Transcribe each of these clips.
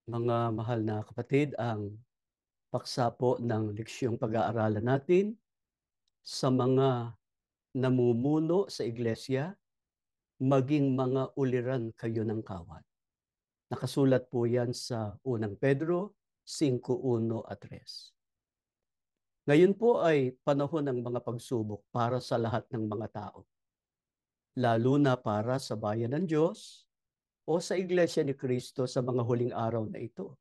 Mga mahal na kapatid, ang paksa po ng leksyong pag-aaralan natin sa mga namumuno sa iglesia, maging mga uliran kayo ng kawal. Nakasulat po yan sa unang Pedro 5:1 at 3. Ngayon po ay panahon ng mga pagsubok para sa lahat ng mga tao, lalo na para sa bayan ng Diyos o sa iglesia ni Kristo sa mga huling araw na ito.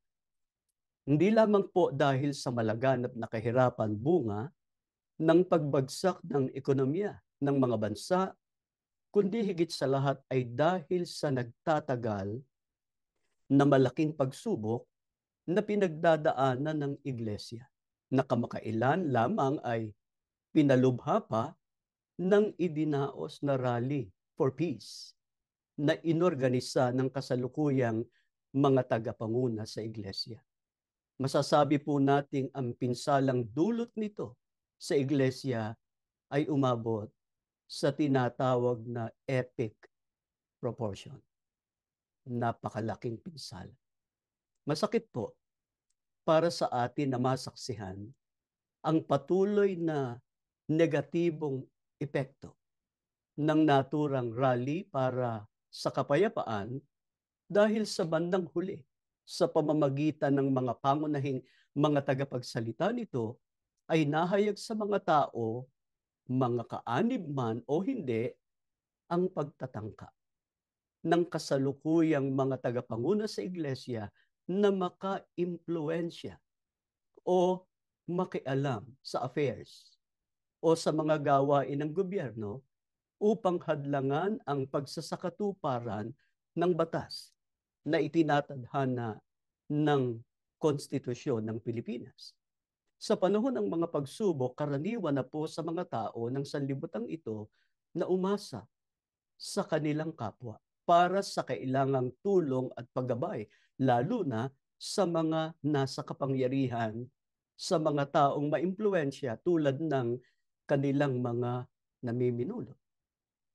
Hindi lamang po dahil sa malaganap na kahirapan bunga ng pagbagsak ng ekonomiya ng mga bansa, kundi higit sa lahat ay dahil sa nagtatagal na malaking pagsubok na pinagdadaanan ng iglesia, na kamakailan lamang ay pinalubha pa ng idinaos na Rally for Peace na inorganisa ng kasalukuyang mga tagapanguna sa iglesia. Masasabi po nating ang pinsalang dulot nito sa iglesia ay umabot sa tinatawag na epic proportion. Napakalaking pinsala. Masakit po para sa atin na masaksihan ang patuloy na negatibong epekto ng naturang rally para sa kapayapaan dahil sa bandang huli sa pamamagitan ng mga pangunahing mga tagapagsalita nito ay nahayag sa mga tao, mga kaanib man o hindi, ang pagtatangka ng kasalukuyang mga tagapanguna sa iglesia na maka-impluensya o makialam sa affairs o sa mga gawain ng gobyerno upang hadlangan ang pagsasakatuparan ng batas na itinatadhana ng Konstitusyon ng Pilipinas. Sa panahon ng mga pagsubok, karaniwan na po sa mga tao ng sanlibutan ito na umasa sa kanilang kapwa para sa kailangang tulong at paggabay, lalo na sa mga nasa kapangyarihan, sa mga taong maimpluwensya tulad ng kanilang mga namiminuno.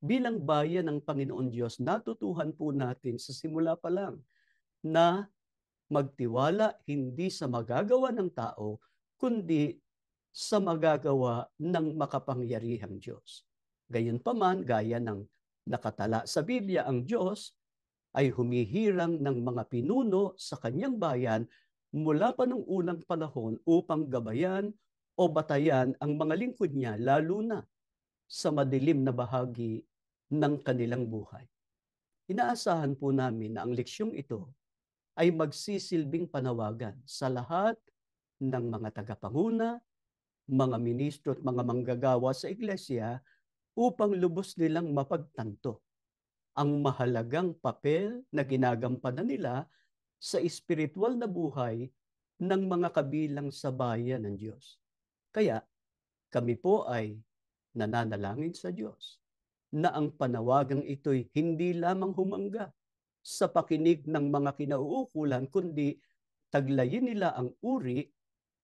Bilang bayan ng Panginoon Diyos, natutuhan po natin sa simula pa lang na magtiwala hindi sa magagawa ng tao, kundi sa magagawa ng makapangyarihang Diyos. Gayunpaman, gaya ng nakatala sa Biblia, ang Diyos ay humihirang ng mga pinuno sa kanyang bayan mula pa noong unang panahon upang gabayan o batayan ang mga lingkod niya, lalo na sa madilim na bahagi ng kanilang buhay. Inaasahan po namin na ang leksyong ito ay magsisilbing panawagan sa lahat ng mga tagapanguna, mga ministro at mga manggagawa sa iglesia upang lubos nilang mapagtanto ang mahalagang papel na ginagampanan nila sa espiritual na buhay ng mga kabilang sa bayan ng Diyos. Kaya kami po ay nananalangin sa Diyos na ang panawagang ito'y hindi lamang humangga sa pakinig ng mga kinauukulan, kundi taglayin nila ang uri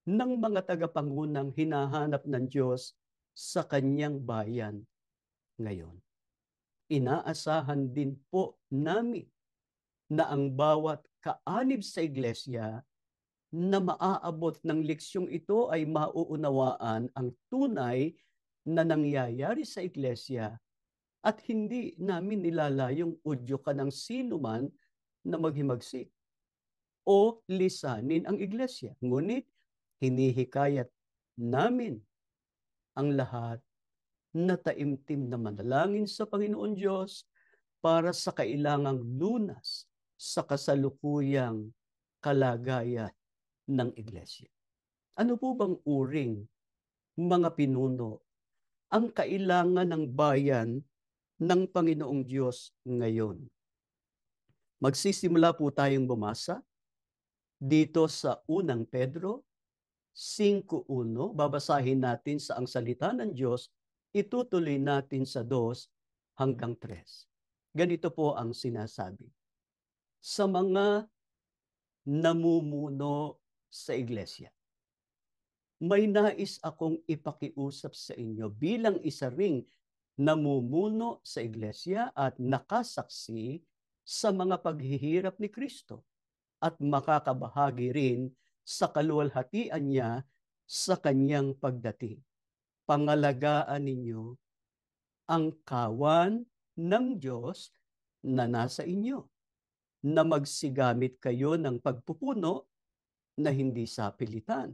ng mga tagapangunang hinahanap ng Diyos sa kanyang bayan ngayon. Inaasahan din po namin na ang bawat kaanib sa iglesia na maaabot ng leksyong ito ay mauunawaan ang tunay na nangyayari sa iglesia at hindi namin nilalayong udyo ka ng sino man na maghimagsik o lisanin ang iglesia. Ngunit hinihikayat namin ang lahat na taimtim na manalangin sa Panginoon Diyos para sa kailangang lunas sa kasalukuyang kalagayan ng iglesia. Ano po bang uring mga pinuno ang kailangan ng bayan ng Panginoong Diyos ngayon? Magsisimula po tayong bumasa dito sa unang Pedro 5:1. Babasahin natin sa ang salita ng Diyos, itutuloy natin sa 2 hanggang 3. Ganito po ang sinasabi. Sa mga namumuno sa iglesia, may nais akong ipakiusap sa inyo bilang isa ring namumuno sa iglesia at nakasaksi sa mga paghihirap ni Kristo. at makakabahagi rin sa kaluwalhatian niya sa kanyang pagdating. Pangalagaan ninyo ang kawan ng Diyos na nasa inyo, na magsigamit kayo ng pagpupuno na hindi sa pilitan,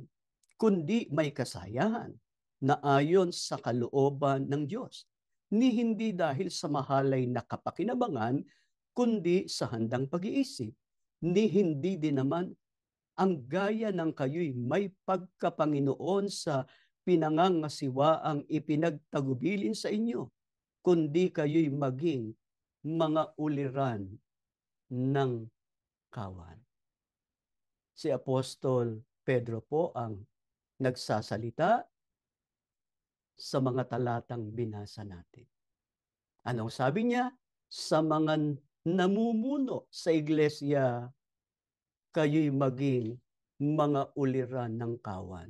kundi may kasayahan na ayon sa kalooban ng Diyos, ni hindi dahil sa mahalay na kapakinabangan, kundi sa handang pag-iisip, ni hindi din naman ang gaya ng kayo'y may pagkapanginoon sa pinangangasiwaang ipinagtagubilin sa inyo, kundi kayo'y maging mga uliran ng kawan. Si Apostol Pedro po ang nagsasalita sa mga talatang binasa natin. Anong sabi niya? Sa mga namumuno sa iglesia, kayo'y maging mga uliran ng kawan.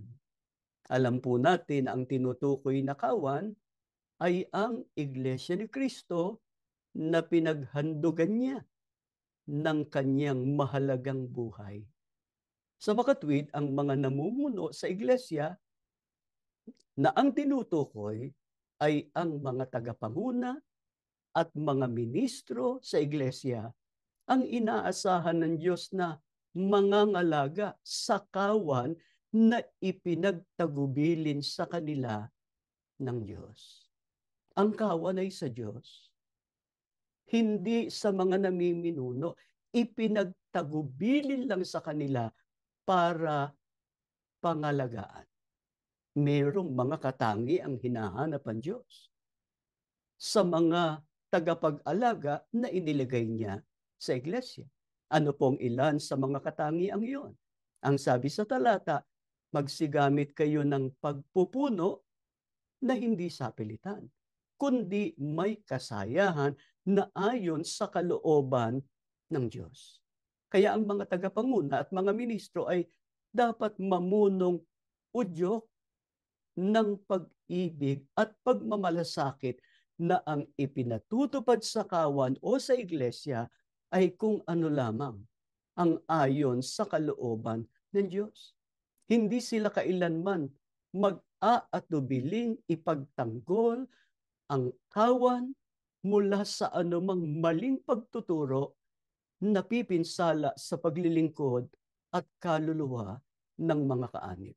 Alam po natin ang tinutukoy na kawan ay ang Iglesia ni Cristo na pinaghandugan niya ng kanyang mahalagang buhay. Sa makatwid, ang mga namumuno sa iglesia na ang tinutukoy ay ang mga tagapanguna at mga ministro sa iglesia, ang inaasahan ng Diyos na mangangalaga sa kawan na ipinagtagubilin sa kanila ng Diyos. Ang kawan ay sa Diyos, hindi sa mga namiminuno. Ipinagtagubilin lang sa kanila para pangalagaan. Merong mga katangi ang hinahanap ang Diyos sa mga tagapag-alaga na inilagay niya sa iglesia. Ano pong ilan sa mga katangiang iyon? Ang sabi sa talata, magsigamit kayo ng pagpupuno na hindi sa pilitan, kundi may kasayahan na ayon sa kalooban ng Diyos. Kaya ang mga tagapanguna at mga ministro ay dapat mamunong udyok ng pag-ibig at pagmamalasakit na ang ipinatutupad sa kawan o sa iglesia ay kung ano lamang ang ayon sa kalooban ng Diyos. Hindi sila kailanman mag-aatubiling ipagtanggol ang kawan mula sa anumang maling pagtuturo na pipinsala sa paglilingkod at kaluluwa ng mga kaanib.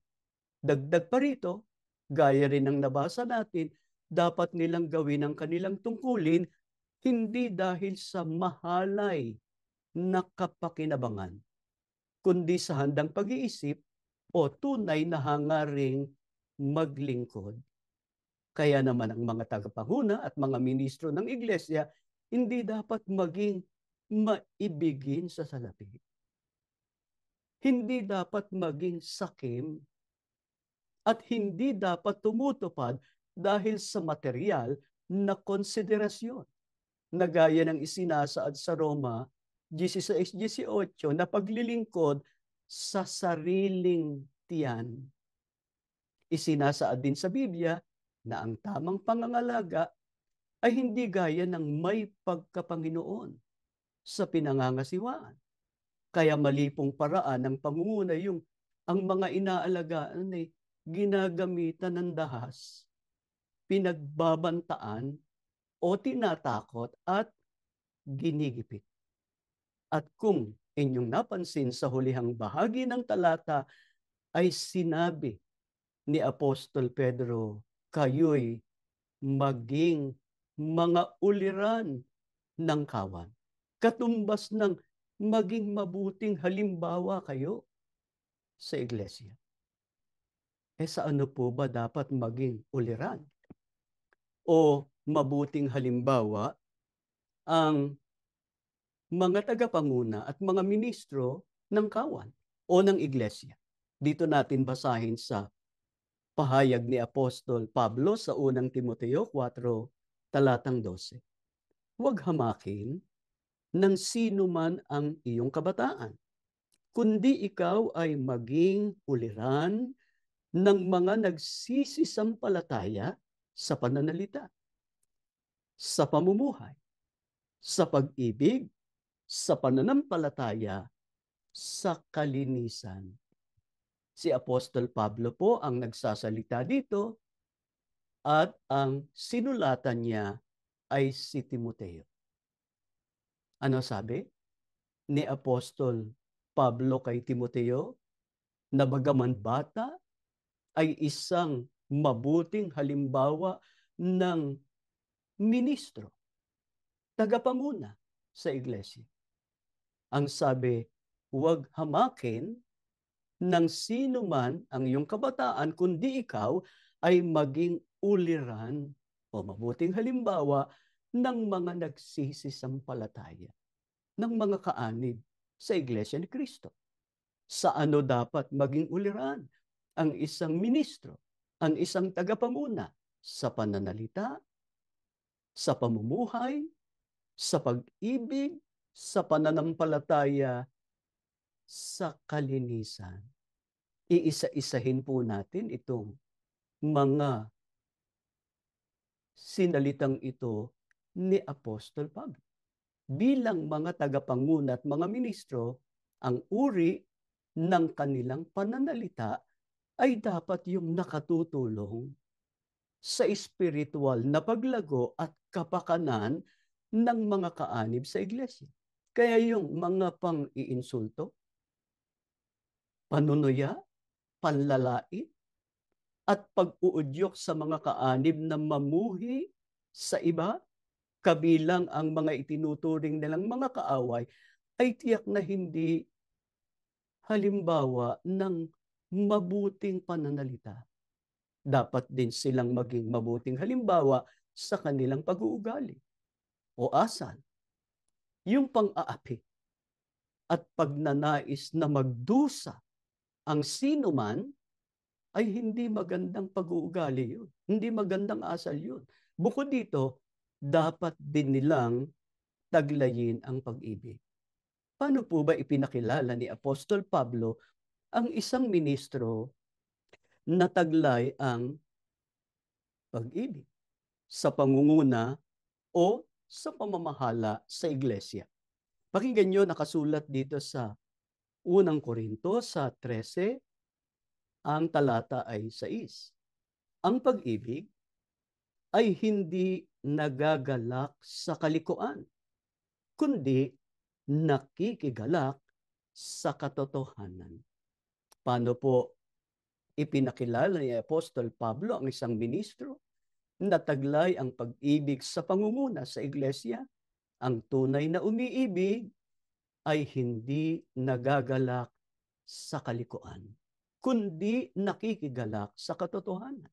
Dagdag pa rito, gaya rin ng nabasa natin, dapat nilang gawin ang kanilang tungkulin hindi dahil sa mahalay na kapakinabangan, kundi sa handang pag-iisip o tunay na hangaring maglingkod. Kaya naman ang mga tagapanguna at mga ministro ng iglesia hindi dapat maging maibigin sa salapi. Hindi dapat maging sakim at hindi dapat tumutupad dahil sa material na konsiderasyon, na gaya ng isinasaad sa Roma 16:18 na paglilingkod sa sariling tiyan. Isinasaad din sa Biblia na ang tamang pangangalaga ay hindi gaya ng may pagkapanginoon sa pinangangasiwaan. Kaya mali pong paraan ng pangunguna yung ang mga inaalagaan ay ginagamitan ng dahas, pinagbabantaan o tinatakot at ginigipit. At kung inyong napansin sa hulihang bahagi ng talata ay sinabi ni Apostol Pedro, kayo'y maging mga uliran ng kawan. Katumbas ng maging mabuting halimbawa kayo sa iglesia. Sa ano po ba dapat maging uliran o mabuting halimbawa ang mga tagapanguna at mga ministro ng kawan o ng iglesia? Dito natin basahin sa pahayag ni Apostol Pablo sa unang Timoteo 4, talatang 12. Huwag hamakin ng sino man ang iyong kabataan, kundi ikaw ay maging uliran ng mga nagsisisampalataya sa pananalita, sa pamumuhay, sa pag-ibig, sa pananampalataya, sa kalinisan. Si Apostol Pablo po ang nagsasalita dito at ang sinulatan niya ay si Timoteo. Ano sabi ni Apostol Pablo kay Timoteo? Na bagaman bata ay isang mabuting halimbawa ng ministro, tagapanguna sa iglesia. Ang sabi, huwag hamakin ng sino man ang iyong kabataan, kundi ikaw ay maging uliran o mabuting halimbawa ng mga nagsisisampalataya, ng mga kaanib sa Iglesia ni Cristo. Sa ano dapat maging uliran ang isang ministro, ang isang tagapanguna? Sa pananalita, sa pamumuhay, sa pag-ibig, sa pananampalataya, sa kalinisan. Iisa-isahin po natin itong mga sinalitang ito ni Apostol Pablo. Bilang mga tagapanguna at mga ministro, ang uri ng kanilang pananalita ay dapat yung nakatutulong sa espiritual na paglago at kapakanan ng mga kaanib sa iglesia. Kaya yung mga pang-iinsulto, panunuya, panlalait, at pag-uudyok sa mga kaanib na mamuhi sa iba, kabilang ang mga itinuturing nilang mga kaaway, ay tiyak na hindi halimbawa ng mabuting pananalita. Dapat din silang maging mabuting halimbawa sa kanilang pag-uugali o asal. Yung pang-aapi at pagnanais na magdusa ang sino man ay hindi magandang pag-uugali yun. Hindi magandang asal yun. Bukod dito, dapat din nilang taglayin ang pag-ibig. Paano po ba ipinakilala ni Apostol Pablo ang isang ministro na taglay ang pag-ibig sa pangunguna o sa pamamahala sa iglesia? Pakinggan nyo, nakasulat dito sa unang Korinto sa 13, ang talata ay 6. Ang pag-ibig ay hindi nagagalak sa kalikuan, kundi nakikigalak sa katotohanan. Paano po ipinakilala ni Apostol Pablo ang isang ministro na taglay ang pag-ibig sa pangunguna sa iglesia? Ang tunay na umiibig ay hindi nagagalak sa kalikuan, kundi nakikigalak sa katotohanan.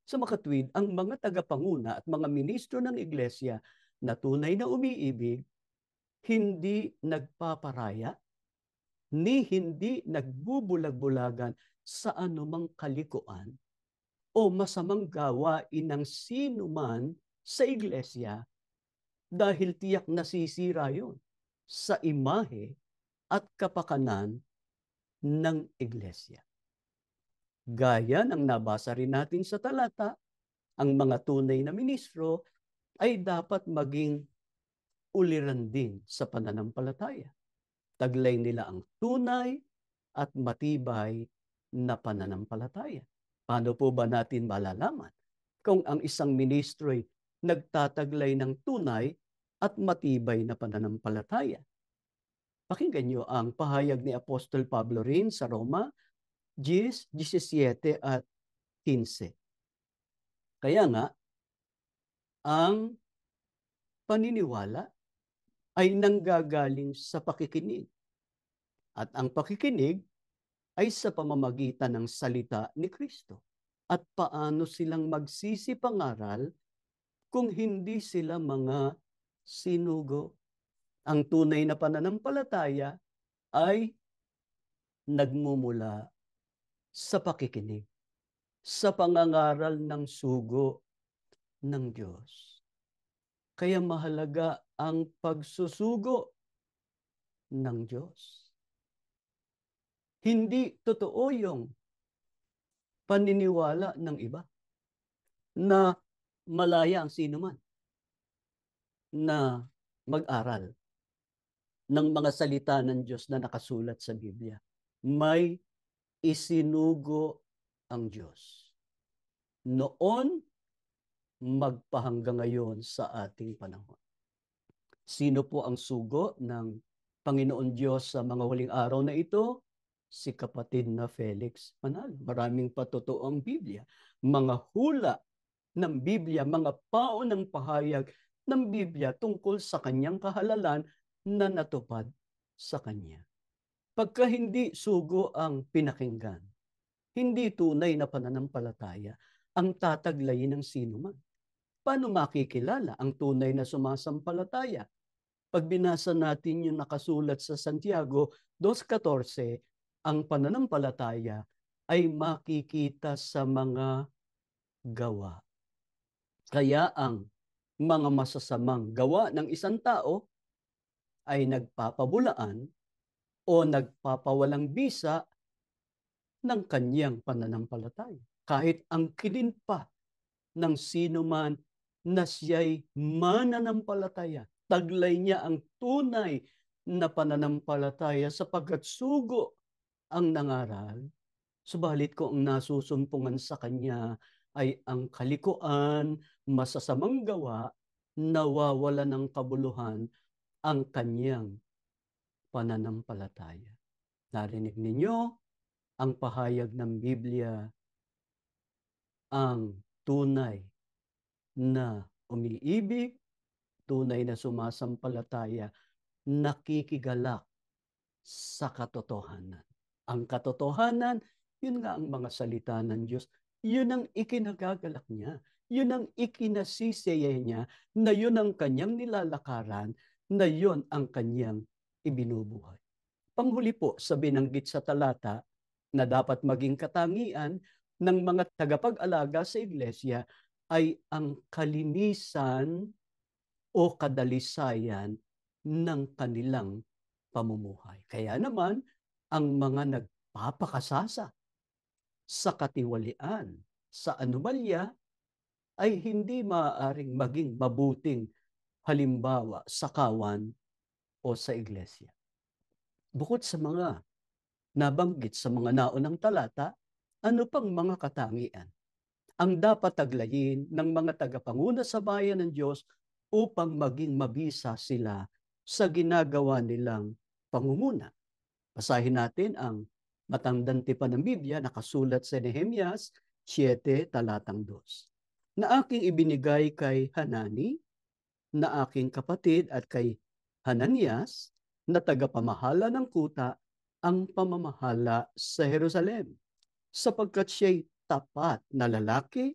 Sa makatwid, ang mga tagapanguna at mga ministro ng iglesia na tunay na umiibig, hindi nagpaparaya, ni hindi nagbubulag-bulagan sa anumang kalikuan o masamang gawain ng sino man sa iglesia, dahil tiyak nasisira yun sa imahe at kapakanan ng iglesia. Gaya ng nabasa rin natin sa talata, ang mga tunay na ministro ay dapat maging uliran din sa pananampalataya. Taglay nila ang tunay at matibay na pananampalataya. Paano po ba natin malalaman kung ang isang ministro ay nagtataglay ng tunay at matibay na pananampalataya? Pakinggan niyo ang pahayag ni Apostol Pablo rin sa Roma 10:17 at 15. Kaya nga, ang paniniwala ay nanggagaling sa pakikinig. At ang pakikinig ay sa pamamagitan ng salita ni Kristo. At paano silang magsisipangaral kung hindi sila mga sinugo? Ang tunay na pananampalataya ay nagmumula sa pakikinig, sa pangangaral ng sugo ng Diyos. Kaya mahalaga ang pagsusugo ng Diyos. Hindi totoo yung paniniwala ng iba na malaya ang sino man na mag-aral. ng mga salita ng Diyos na nakasulat sa Biblia. May isinugo ang Diyos. Noon, magpahanggang ngayon sa ating panahon. Sino po ang sugo ng Panginoon Diyos sa mga huling araw na ito? Si kapatid na Felix Manalo. Maraming patotoo ang Biblia. Mga hula ng Biblia, mga paon ng pahayag ng Biblia tungkol sa kanyang kahalalan na natupad sa kanya. Pagka hindi sugo ang pinakinggan, hindi tunay na pananampalataya ang tataglayin ng sinuman. Paano makikilala ang tunay na sumasampalataya? Pag binasa natin yung nakasulat sa Santiago 2:14, ang pananampalataya ay makikita sa mga gawa. Kaya ang mga masasamang gawa ng isang tao ay nagpapabulaan o nagpapawalang bisa ng kanyang pananampalataya. Kahit ang kilin pa ng sino man na siya'y mananampalataya, taglay niya ang tunay na pananampalataya sapagkat sugo ang nangaral. Subalit kung ang nasusumpungan sa kanya ay ang kalikuan, masasamang gawa, nawawala ng kabuluhan ang kanyang pananampalataya. Narinig ninyo ang pahayag ng Biblia, ang tunay na umiibig, tunay na sumasampalataya, nakikigalak sa katotohanan. Ang katotohanan, yun nga ang mga salita ng Diyos. Yun ang ikinagagalak niya. Yun ang ikinasisiyay niya na yun ang kanyang nilalakaran, na yun ang kanyang ibinubuhay. Panghuli po sa binanggit sa talata na dapat maging katangian ng mga tagapag-alaga sa iglesia ay ang kalinisan o kadalisayan ng kanilang pamumuhay. Kaya naman, ang mga nagpapakasasa sa katiwalian, sa anomalya, ay hindi maaaring maging mabuting halimbawa sa kawan o sa iglesia. Bukod sa mga nabanggit sa mga naunang talata, ano pang mga katangian ang dapat taglayin ng mga tagapanguna sa bayan ng Diyos upang maging mabisa sila sa ginagawa nilang pangunguna? Basahin natin ang matandang tipan ng Biblia nakasulat sa Nehemias 7, talatang 2. Na aking ibinigay kay Hanani, na aking kapatid, at kay Hananias, na tagapamahala ng kuta, ang pamamahala sa Jerusalem, sapagkat siya'y tapat na lalaki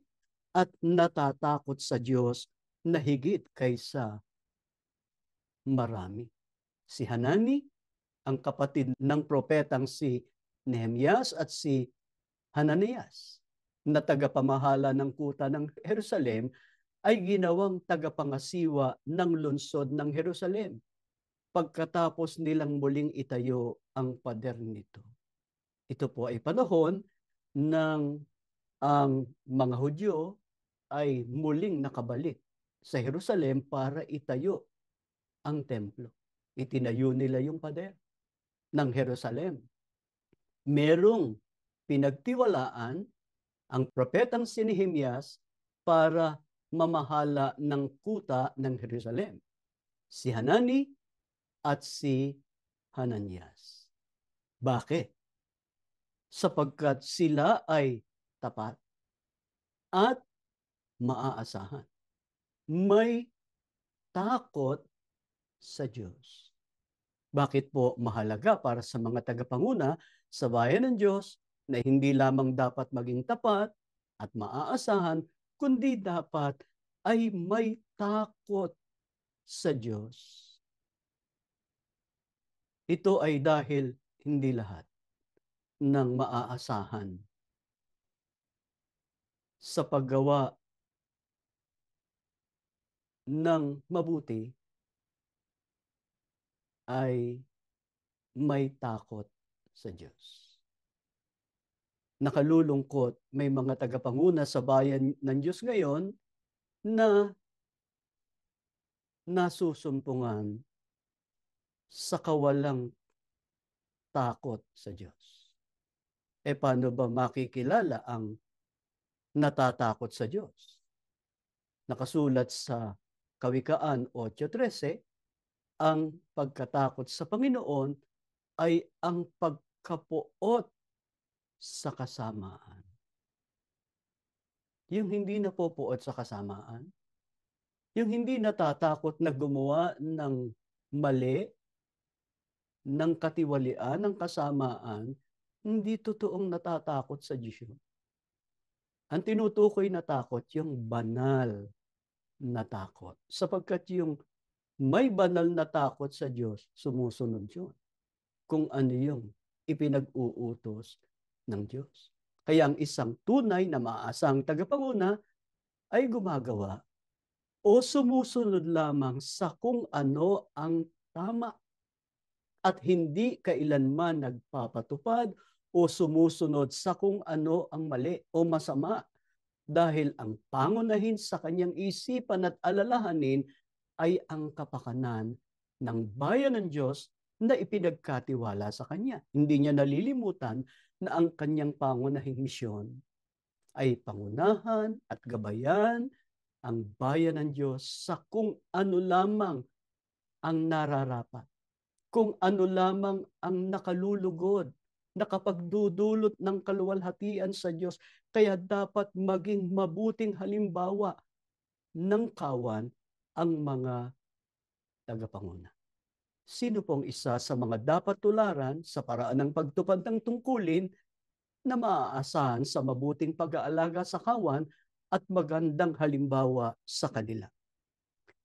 at natatakot sa Diyos na higit kaysa marami. Si Hanani, ang kapatid ng propetang si Nehemias at si Hananias, na tagapamahala ng kuta ng Jerusalem, ay ginawang tagapangasiwa ng lungsod ng Jerusalem pagkatapos nilang muling itayo ang pader nito. Ito po ay panahon ng ang mga Hudyo ay muling nakabalik sa Jerusalem para itayo ang templo. Itinayo nila yung pader ng Jerusalem. Merong pinagtiwalaan ang propetang si Nehemias para mamahala ng kuta ng Jerusalem. Si Hanani at si Hananias. Bakit? Sapagkat sila ay tapat at maaasahan. May takot sa Diyos. Bakit po mahalaga para sa mga tagapanguna sa bayan ng Diyos na hindi lamang dapat maging tapat at maaasahan, kundi dapat ay may takot sa Diyos? Ito ay dahil hindi lahat ng maaasahan sa paggawa ng mabuti ay may takot sa Diyos. Nakalulungkot, may mga tagapanguna sa bayan ng Diyos ngayon na nasusumpungan sa kawalang takot sa Diyos. Paano ba makikilala ang natatakot sa Diyos? Nakasulat sa Kawikaan 8:13, ang pagkatakot sa Panginoon ay ang pagkapuot sa kasamaan. Yung hindi napupuot sa kasamaan, yung hindi natatakot na gumawa ng mali, ng katiwalian, ng kasamaan, hindi totoong natatakot sa Diyos yun. Ang tinutukoy na takot, yung banal na takot. Sapagkat yung may banal na takot sa Diyos, sumusunod yun. Kung ano yung ipinag-uutos ng Diyos. Kaya ang isang tunay na maaasahang tagapanguna ay gumagawa o sumusunod lamang sa kung ano ang tama at hindi kailanman nagpapatupad o sumusunod sa kung ano ang mali o masama, dahil ang pangunahin sa kanyang isipan at alalahanin ay ang kapakanan ng bayan ng Diyos na ipinagkatiwala sa kanya. Hindi niya nalilimutan na ang kanyang pangunahing misyon ay pangunahan at gabayan ang bayan ng Diyos sa kung ano lamang ang nararapat, kung ano lamang ang nakalulugod, nakapagdudulot ng kaluwalhatian sa Diyos. Kaya dapat maging mabuting halimbawa ng kawan ang mga tagapanguna. Sino pong isa sa mga dapat tularan sa paraan ng pagtupad ng tungkulin na maaasahan sa mabuting pag-aalaga sa kawan at magandang halimbawa sa kanila?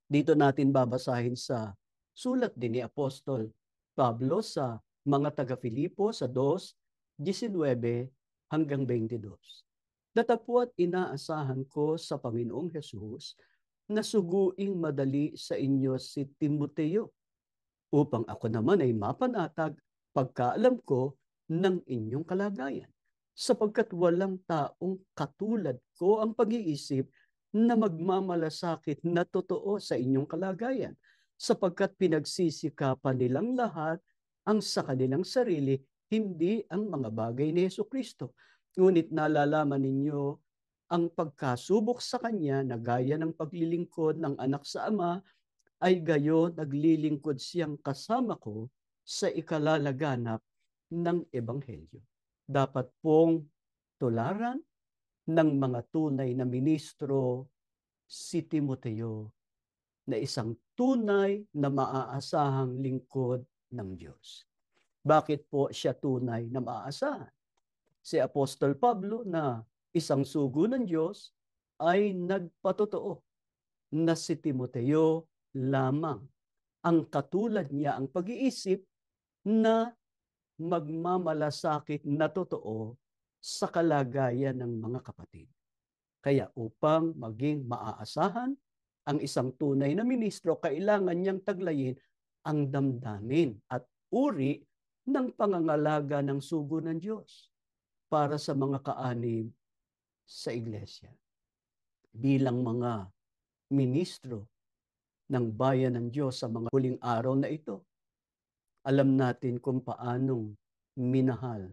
Dito natin babasahin sa sulat din ni Apostol Pablo sa mga taga-Filipo sa 2:19 hanggang 22. Datapwat inaasahan ko sa Panginoong Hesus na suguing madali sa inyo si Timoteo, upang ako naman ay mapanatag pagkaalam ko ng inyong kalagayan, sapagkat walang taong katulad ko ang pag-iisip na magmamalasakit na totoo sa inyong kalagayan, sapagkat pinagsisikapan nilang lahat ang sa kanilang sarili, hindi ang mga bagay ni Jesucristo. Ngunit nalalaman ninyo ang pagkasubok sa Kanya na gaya ng paglilingkod ng anak sa Ama, ay gayon naglilingkod siyang kasama ko sa ikalalaganap ng Ebanghelyo. Dapat pong tularan ng mga tunay na ministro si Timoteo na isang tunay na maaasahang lingkod ng Diyos. Bakit po siya tunay na maaasahan? Si Apostol Pablo na isang sugo ng Diyos ay nagpatotoo na si Timoteo lamang ang katulad niya ang pag-iisip na magmamalasakit na totoo sa kalagayan ng mga kapatid. Kaya upang maging maaasahan ang isang tunay na ministro, kailangan niyang taglayin ang damdamin at uri ng pangangalaga ng sugo ng Diyos para sa mga kaanib sa iglesia. Bilang mga ministro ng bayan ng Diyos sa mga huling araw na ito, alam natin kung paanong minahal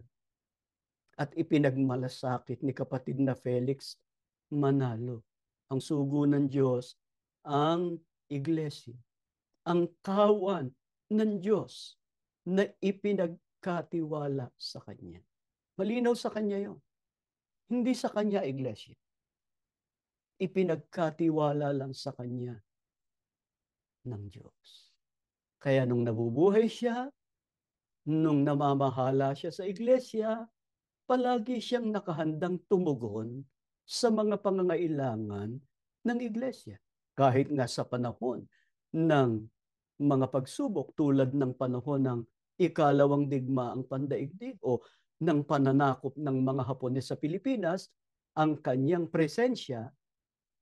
at ipinagmalasakit ni kapatid na Felix Manalo, ang sugo ng Diyos, ang iglesia, ang kawan ng Diyos na ipinagkatiwala sa Kanya. Malinaw sa Kanya yon. Hindi sa Kanya iglesia. Ipinagkatiwala lang sa Kanya ng Diyos. Kaya nung nabubuhay siya, nung namamahala siya sa iglesia, palagi siyang nakahandang tumugon sa mga pangangailangan ng iglesia. Kahit nga sa panahon ng mga pagsubok tulad ng panahon ng ikalawang digmaang pandaigdig o ng pananakop ng mga Hapones sa Pilipinas, ang kanyang presensya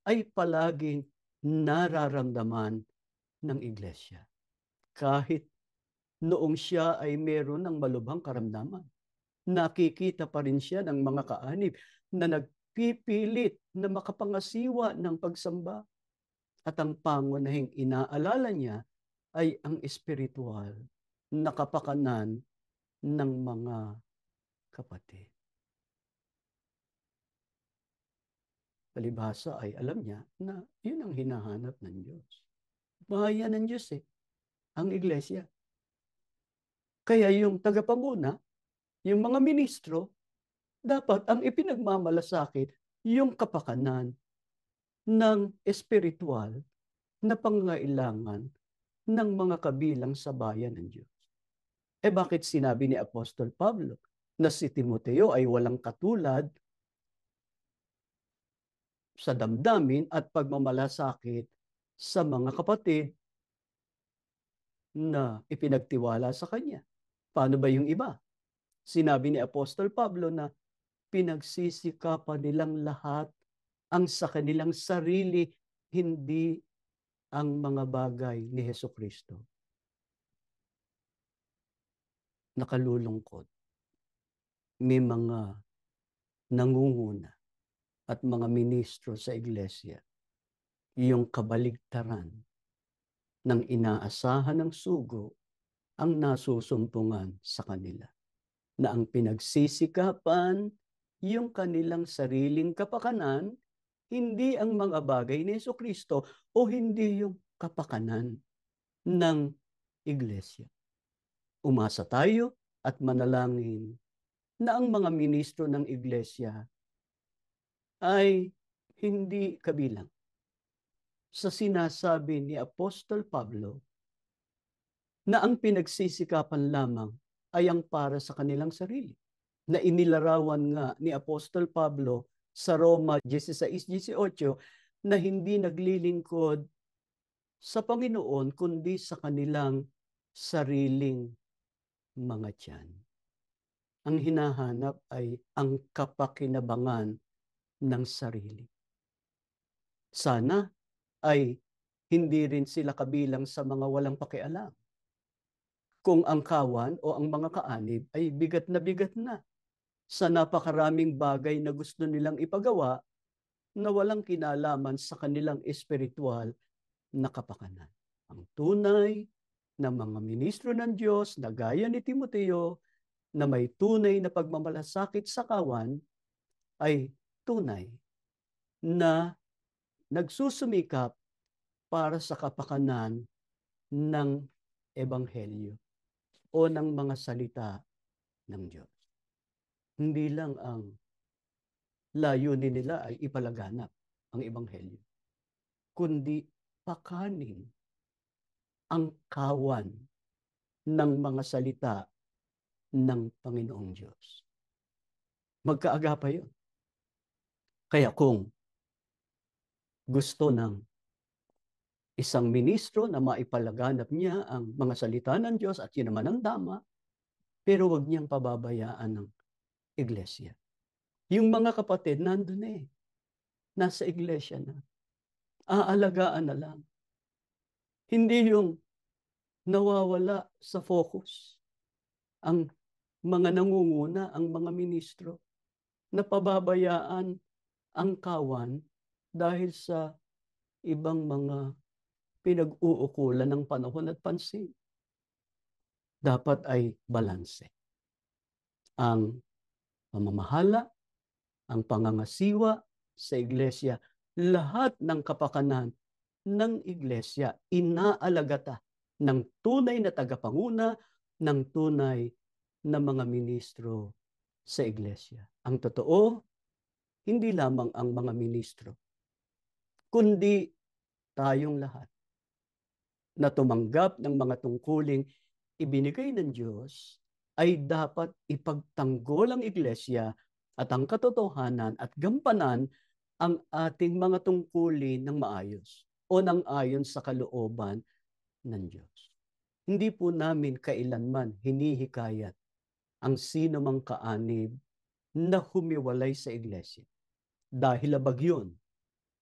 ay palaging nararamdaman ng iglesia. Kahit noong siya ay meron ng malubhang karamdaman, nakikita pa rin siya ng mga kaanib na nagpipilit na makapangasiwa ng pagsamba. At ang pangunahing inaalala niya ay ang espiritual na kapakanan ng mga kapatid. Palibhasa ay alam niya na yun ang hinahanap ng Diyos. Bahayan ng Diyos ang iglesia. Kaya yung tagapanguna, yung mga ministro, dapat ang ipinagmamalasakit yung kapakanan ng espiritual na pangangailangan ng mga kabilang sa bayan ng Diyos. Bakit sinabi ni Apostol Pablo na si Timoteo ay walang katulad sa damdamin at pagmamalasakit sa mga kapatid na ipinagtiwala sa kanya? Paano ba yung iba? Sinabi ni Apostol Pablo na pinagsisikapan nilang lahat ang sa kanilang sarili, hindi ang mga bagay ni Hesukristo. Nakalulungkot. May mga nangunguna at mga ministro sa iglesia, yung kabaligtaran ng inaasahan ng sugo ang nasusumpungan sa kanila, na ang pinagsisikapan yung kanilang sariling kapakanan, hindi ang mga bagay ni Hesukristo o hindi yung kapakanan ng iglesia. Umasa tayo at manalangin na ang mga ministro ng iglesia ay hindi kabilang sa sinasabi ni Apostol Pablo na ang pinagsisikapan lamang ay ang para sa kanilang sarili, na inilarawan nga ni Apostol Pablo sa Roma 16:18 na hindi naglilingkod sa Panginoon kundi sa kanilang sariling mga tiyan. Ang hinahanap ay ang kapakinabangan ng sarili. Sana ay hindi rin sila kabilang sa mga walang pakialam kung ang kawan o ang mga kaanib ay bigat na sa napakaraming bagay na gusto nilang ipagawa na walang kinalaman sa kanilang espiritual na kapakanan. Ang tunay na mga ministro ng Diyos na gaya ni Timoteo na may tunay na pagmamalasakit sa kawan ay tunay na nagsusumikap para sa kapakanan ng Ebanghelyo o ng mga salita ng Diyos. Hindi lang ang layunin nila ay ipalaganap ang Ebanghelyo, kundi pakanin ang kawan ng mga salita ng Panginoong Diyos. Magkaaga pa yun. Kaya kung gusto ng isang ministro na maipalaganap niya ang mga salita ng Diyos at yun naman ang tama, pero wag niyang pababayaan ng iglesia. Yung mga kapatid nandun nasa iglesia na. Aalagaan na lang. Hindi yung nawawala sa focus ang mga nangunguna, ang mga ministro, na pababayaan ang kawan dahil sa ibang mga pinag-uukulan ng panahon at pansin. Dapat ay balanse. Ang pamamahala, ang pangangasiwa sa iglesia, lahat ng kapakanan ng iglesia inaalagata ng tunay na tagapanguna, ng tunay na mga ministro sa iglesia. Ang totoo, hindi lamang ang mga ministro, kundi tayong lahat na tumanggap ng mga tungkuling ibinigay ng Diyos ay dapat ipagtanggol ang iglesia at ang katotohanan at gampanan ang ating mga tungkulin ng maayos o ng ayon sa kalooban ng Diyos. Hindi po namin kailanman hinihikayat ang sino mang kaanib na humiwalay sa iglesia dahil labag yun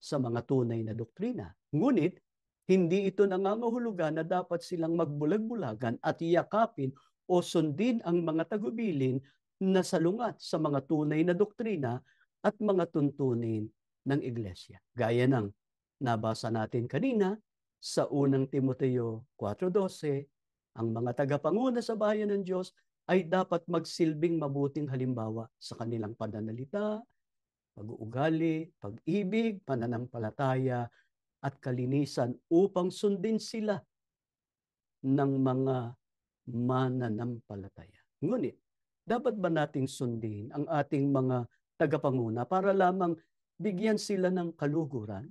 sa mga tunay na doktrina. Ngunit, hindi ito nangangahulugan na dapat silang magbulag-bulagan at yakapin o sundin ang mga tagubilin na salungat sa mga tunay na doktrina at mga tuntunin ng iglesia. Gaya ng nabasa natin kanina sa unang Timoteo 4:12, Ang mga tagapanguna sa bayan ng Diyos ay dapat magsilbing mabuting halimbawa sa kanilang pananalita, pag-uugali, pag-ibig, pananampalataya, at kalinisan upang sundin sila ng mga mananampalataya. Ngunit, dapat ba nating sundin ang ating mga tagapanguna para lamang bigyan sila ng kaluguran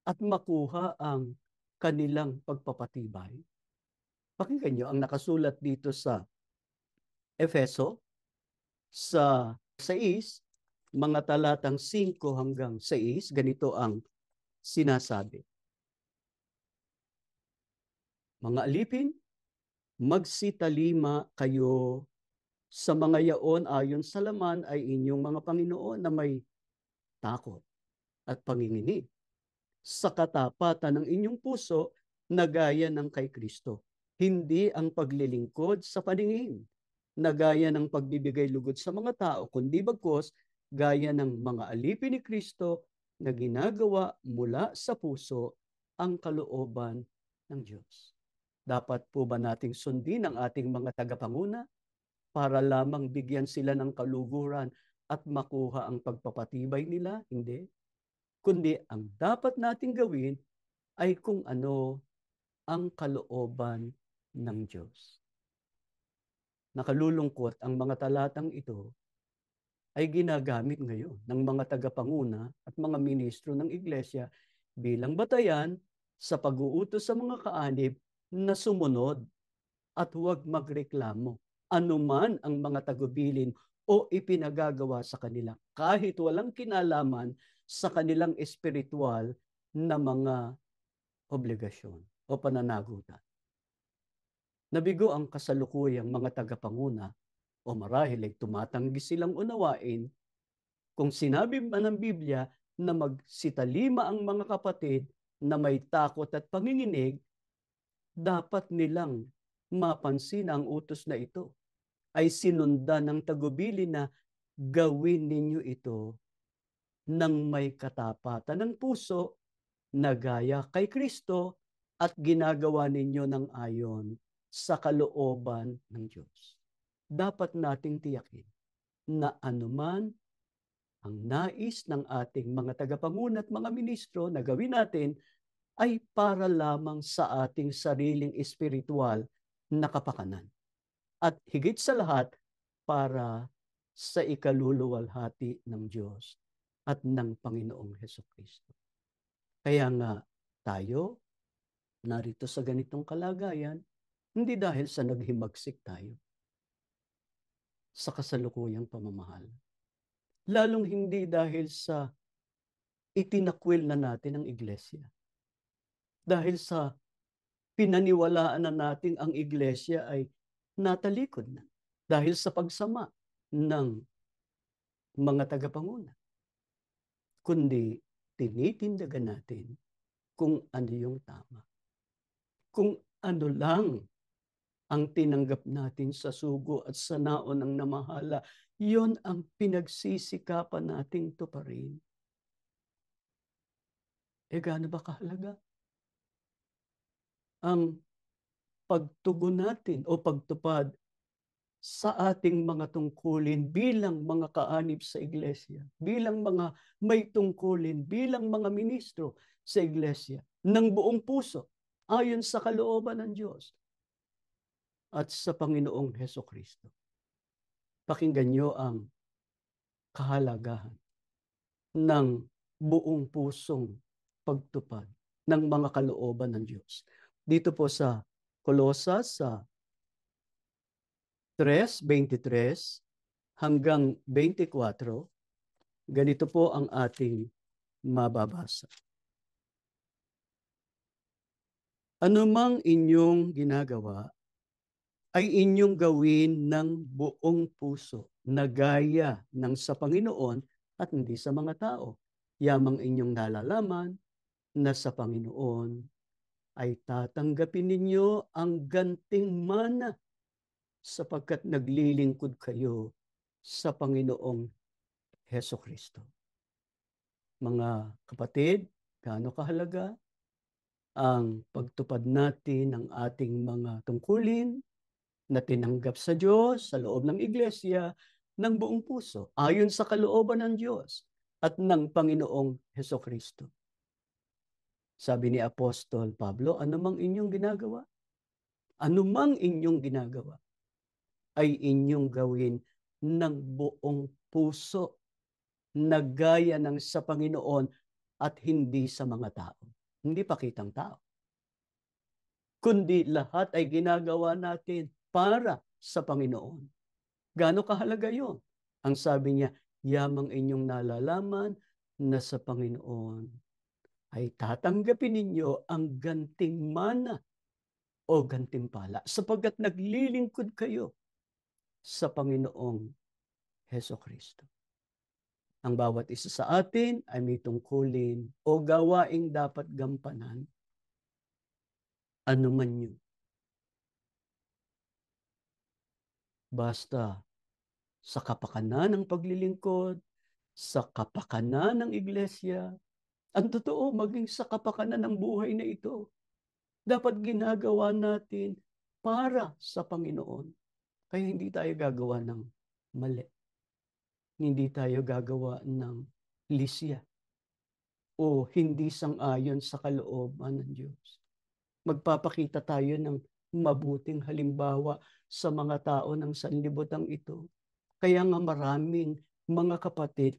at makuha ang kanilang pagpapatibay? Pakinggan niyo ang nakasulat dito sa Efeso sa 6, mga talatang 5 hanggang 6, ganito ang sinasabi. Mga alipin, magsitalima kayo sa mga yaon ayon sa laman ay inyong mga Panginoon na may takot at panginginig sa katapatan ng inyong puso na gaya ng kay Kristo. Hindi ang paglilingkod sa paningin na gaya ng pagbibigay lugod sa mga tao, kundi bagkus gaya ng mga alipin ni Kristo na ginagawa mula sa puso ang kalooban ng Diyos. Dapat po ba nating sundin ang ating mga tagapanguna para lamang bigyan sila ng kaluguran at makuha ang pagpapatibay nila? Hindi. Kundi ang dapat nating gawin ay kung ano ang kalooban ng Diyos. Nakalulungkot ang mga talatang ito ay ginagamit ngayon ng mga tagapanguna at mga ministro ng iglesia bilang batayan sa pag-uutos sa mga kaanib na sumunod at huwag magreklamo anuman ang mga tagubilin o ipinagagawa sa kanila kahit walang kinalaman sa kanilang espiritual na mga obligasyon o pananagutan. Nabigo ang kasalukuyang mga tagapanguna o marahil ay tumatanggi silang unawain kung sinabi man ng Biblia na magsitalima ang mga kapatid na may takot at panginginig, dapat nilang mapansin ang utos na ito ay sinundan ng tagubilin na gawin ninyo ito ng may katapatan ng puso na gaya kay Kristo at ginagawa ninyo ng ayon sa kalooban ng Diyos. Dapat nating tiyakin na anuman ang nais ng ating mga tagapanguna at mga ministro na gawin natin ay para lamang sa ating sariling espiritual na kapakanan. At higit sa lahat, para sa ikaluluwalhati ng Diyos at ng Panginoong Hesukristo. Kaya nga tayo, narito sa ganitong kalagayan, hindi dahil sa naghimagsik tayo sa kasalukuyang pamamahal. Lalong hindi dahil sa itinakwil na natin ang iglesia. Dahil sa pinaniwalaan na natin ang iglesia ay natalikod na. Dahil sa pagsama ng mga tagapanguna. Kundi tinitindagan natin kung ano yung tama. Kung ano lang ang tinanggap natin sa sugo at sa naon ng namahala, yon ang pinagsisikapan nating tuparin. Gaano ba kahalaga ang pagtugon natin o pagtupad sa ating mga tungkulin bilang mga kaanib sa iglesia, bilang mga may tungkulin, bilang mga ministro sa iglesia, ng buong puso, ayon sa kalooban ng Diyos at sa Panginoong Hesukristo. Pakinggan niyo ang kahalagahan ng buong pusong pagtupad ng mga kalooban ng Diyos. Dito po sa Kolosas sa 3:23 hanggang 24, ganito po ang ating mababasa. Anumang inyong ginagawa ay inyong gawin ng buong puso na gaya ng sa Panginoon at hindi sa mga tao. Yamang inyong nalalaman na sa Panginoon ay tatanggapin ninyo ang ganting mana sapagkat naglilingkod kayo sa Panginoong Hesukristo. Mga kapatid, gaano kahalaga ang pagtupad natin ng ating mga tungkulin na tinanggap sa Diyos sa loob ng iglesia ng buong puso, ayon sa kalooban ng Diyos at ng Panginoong Hesukristo. Sabi ni Apostol Pablo, anumang inyong ginagawa, ay inyong gawin ng buong puso na gaya ng sa Panginoon at hindi sa mga tao. Hindi pakitang tao. Kundi lahat ay ginagawa natin para sa Panginoon. Gaano kahalaga yun? Ang sabi niya, yamang inyong nalalaman na sa Panginoon ay tatanggapin ninyo ang ganting mana o gantimpala sapagkat naglilingkod kayo sa Panginoong Hesukristo. Ang bawat isa sa atin ay may tungkulin o gawaing dapat gampanan. Ano man yun. Basta sa kapakanan ng paglilingkod, sa kapakanan ng iglesia, ang totoo maging sa kapakanan ng buhay na ito. Dapat ginagawa natin para sa Panginoon. Kaya hindi tayo gagawa ng mali. Hindi tayo gagawa ng lisya o hindi sang-ayon sa kalooban ng Diyos. Magpapakita tayo ng mabuting halimbawa sa mga tao ng sanlibutan ito. Kaya nga maraming mga kapatid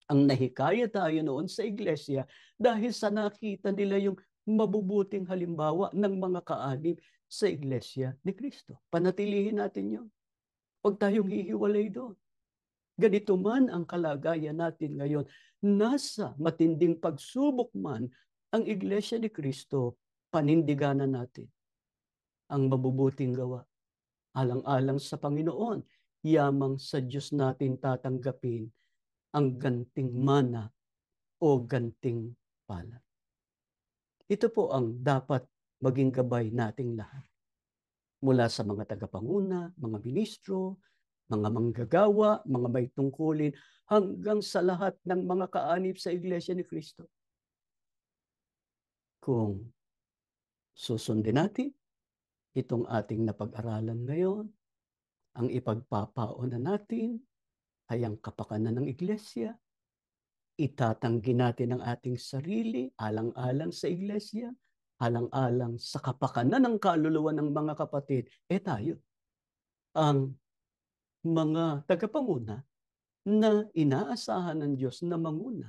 ang nahikaya tayo noon sa iglesia dahil sa nakita nila yung mabubuting halimbawa ng mga kaanib sa iglesia ni Kristo. Panatilihin natin yun. Huwag tayong hihiwalay doon. Ganito man ang kalagayan natin ngayon. Nasa matinding pagsubok man ang iglesia ni Kristo, panindiganan natin ang mabubuting gawa. Alang-alang sa Panginoon, yamang sa Diyos natin tatanggapin ang ganting mana o ganting pala. Ito po ang dapat maging gabay nating lahat. Mula sa mga tagapanguna, mga ministro, mga manggagawa, mga may tungkulin, hanggang sa lahat ng mga kaanib sa Iglesia ni Kristo. Kung susundin natin itong ating napag-aralan ngayon, ang ipagpapauna natin ay ang kapakanan ng Iglesia. Itatanggi natin ang ating sarili, alang-alang sa Iglesia, alang-alang sa kapakanan ng kaluluwa ng mga kapatid. Tayo, ang mga tagapanguna na inaasahan ng Diyos na manguna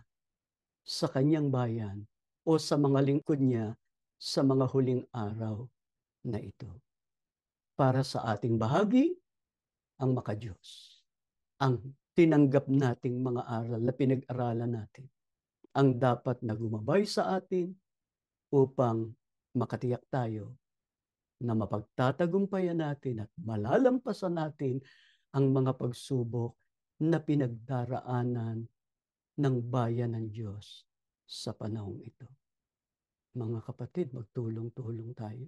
sa kanyang bayan o sa mga lingkod niya sa mga huling araw na ito. Para sa ating bahagi, ang makadiyos. Ang tinanggap nating mga aral na pinag-aralan natin, ang dapat na gumabay sa atin upang makatiyak tayo na mapagtatagumpayan natin at malalampasan natin ang mga pagsubok na pinagdaraanan ng bayan ng Diyos sa panahong ito. Mga kapatid, magtulong-tulong tayo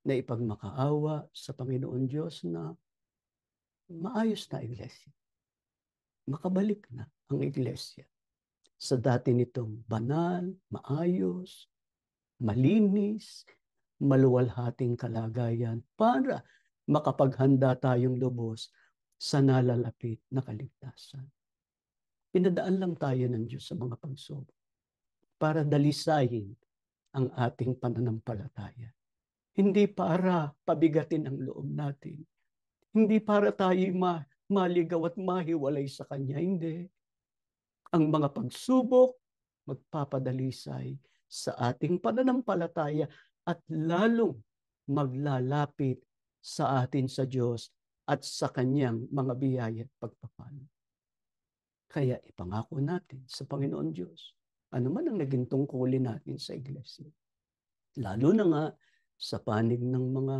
na ipagmakaawa sa Panginoon Diyos na maayos na iglesia. Makabalik na ang iglesia sa dati nitong banal, maayos, malinis, maluwalhating kalagayan para makapaghanda tayong lubos sa nalalapit na kaligtasan. Pinadaan lang tayo ng Diyos sa mga pagsubok para dalisayin ang ating pananampalataya. Hindi para pabigatin ang loob natin. Hindi para tayo maligaw at mahiwalay sa Kanya. Hindi. Ang mga pagsubok magpapadalisay sa ating pananampalataya at lalong maglalapit sa atin sa Diyos at sa Kanyang mga biyaya at pagpapala. Kaya ipangako natin sa Panginoon Diyos, ano man ang naging tungkulin natin sa iglesia. Lalo na nga sa panig ng mga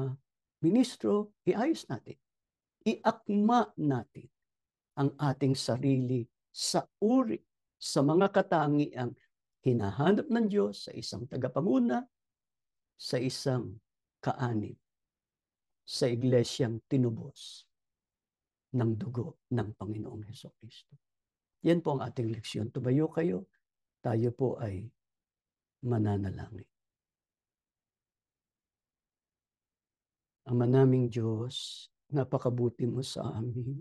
ministro, iayos natin. Iakma natin ang ating sarili sa uri, sa mga katangiang hinahanap ng Diyos sa isang tagapanguna, sa isang kaanib, sa iglesyang tinubos ng dugo ng Panginoong Hesukristo. Yan po ang ating leksyon. Tumayo kayo, tayo po ay mananalangin. Ama naming Diyos, napakabuti mo sa amin.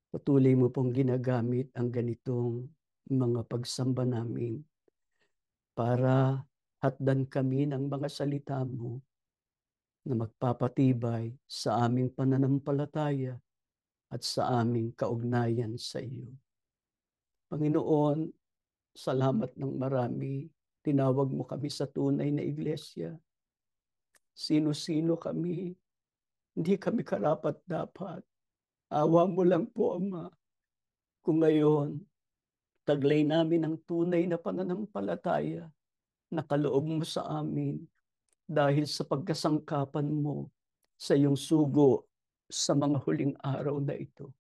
Patuloy mo pong ginagamit ang ganitong mga pagsamba namin para hatdan kami ng mga salita mo na magpapatibay sa aming pananampalataya at sa aming kaugnayan sa iyo. Panginoon, salamat ng marami. Tinawag mo kami sa tunay na iglesia. Sino-sino kami, hindi kami karapat-dapat. Awa mo lang po, Ama, kung ngayon, taglay namin ang tunay na pananampalataya na kaloob mo sa amin dahil sa pagkasangkapan mo sa iyong sugo sa mga huling araw na ito.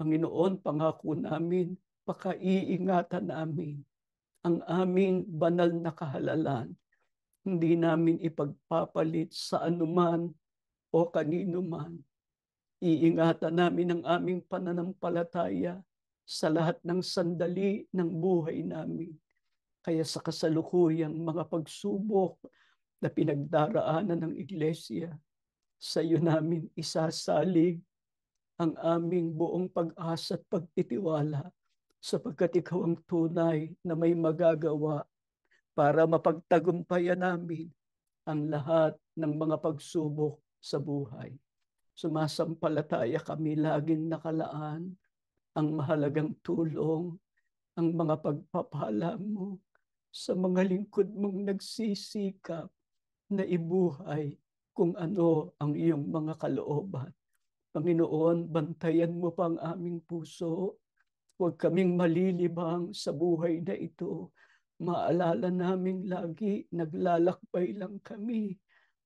Panginoon, pangako namin, pakaiingatan namin ang aming banal na kahalalan. Hindi namin ipagpapalit sa anuman o kanino man. Iingatan namin ang aming pananampalataya sa lahat ng sandali ng buhay namin. Kaya sa kasalukuyang mga pagsubok na pinagdaraanan ng iglesia, sa iyo namin isasalig ang aming buong pag-asa at pagtitiwala sapagkat ikaw ang tunay na may magagawa para mapagtagumpayan namin ang lahat ng mga pagsubok sa buhay. Sumasampalataya kami laging nakalaan ang mahalagang tulong, ang mga pagpapala mo sa mga lingkod mong nagsisikap na ibuhay kung ano ang iyong mga kalooban. Panginoon, bantayan mo pa ang aming puso. Huwag kaming malilibang sa buhay na ito. Maalala namin lagi, naglalakbay lang kami.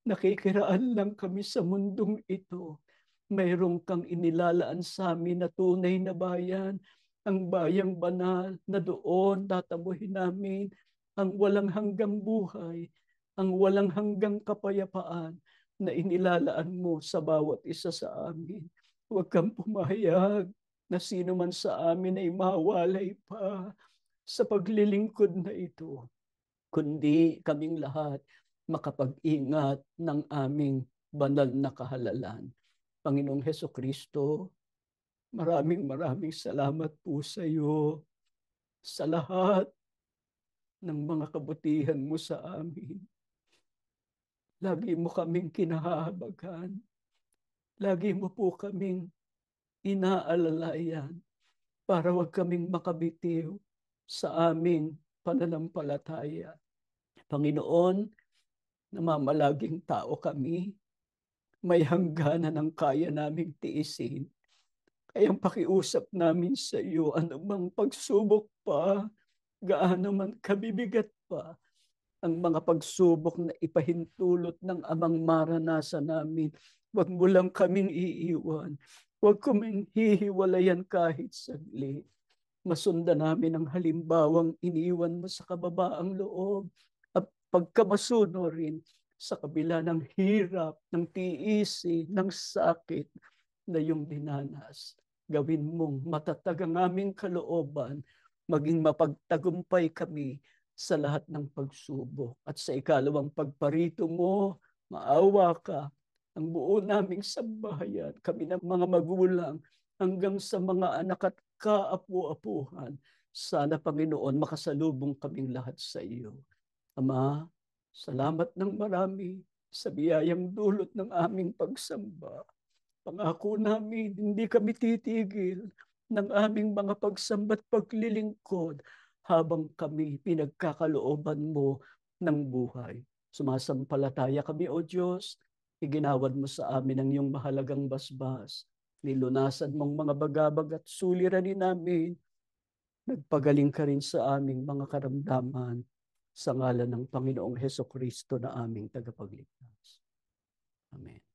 Nakikiraan lang kami sa mundong ito. Mayroong kang inilalaan sa amin na tunay na bayan, ang bayang banal na doon tatamuhin namin ang walang hanggang buhay, ang walang hanggang kapayapaan na inilalaan mo sa bawat isa sa amin. Huwag kang pumayag na sino man sa amin ay mawalay pa sa paglilingkod na ito, kundi kaming lahat makapag-ingat ng aming banal na kahalalan. Panginoong Hesukristo, maraming salamat po sa iyo sa lahat ng mga kabutihan mo sa amin. Lagi mo kaming kinahahabagan. Lagi mo po kaming inaalalayan para wag kaming makabitiw sa aming pananampalataya. Panginoon, namamalaging tao kami, may hangganan ang kaya naming tiisin. Kaya ang pakiusap namin sa iyo, anumang pagsubok pa, gaano man kabibigat pa, ang mga pagsubok na ipahintulot ng amang maranasan namin, wag mo lang kaming iiwan. Wag kaming hihiwalayan kahit saglit. Masundan namin ang halimbawang iniwan mo sa kababaang loob at pagkamasuno rin sa kabila ng hirap, ng tiisi, ng sakit na iyong dinanas. Gawin mong matatag ang aming kalooban, maging mapagtagumpay kami sa lahat ng pagsubok. At sa ikalawang pagparito mo, maawa ka ang buo naming sambahayan, kami ng mga magulang, hanggang sa mga anak at kaapu-apuhan. Sana, Panginoon, makasalubong kaming lahat sa iyo. Ama, salamat ng marami sa biyayang dulot ng aming pagsamba. Pangako namin, hindi kami titigil ng aming mga pagsamba't paglilingkod habang kami pinagkakalooban mo ng buhay. Sumasampalataya kami, O Diyos, iginawad mo sa amin ang iyong mahalagang basbas. Nilunasan mong mga bagabag at suliranin namin. Nagpagaling ka rin sa aming mga karamdaman sa ngalan ng Panginoong Hesukristo na aming tagapagligtas. Amen.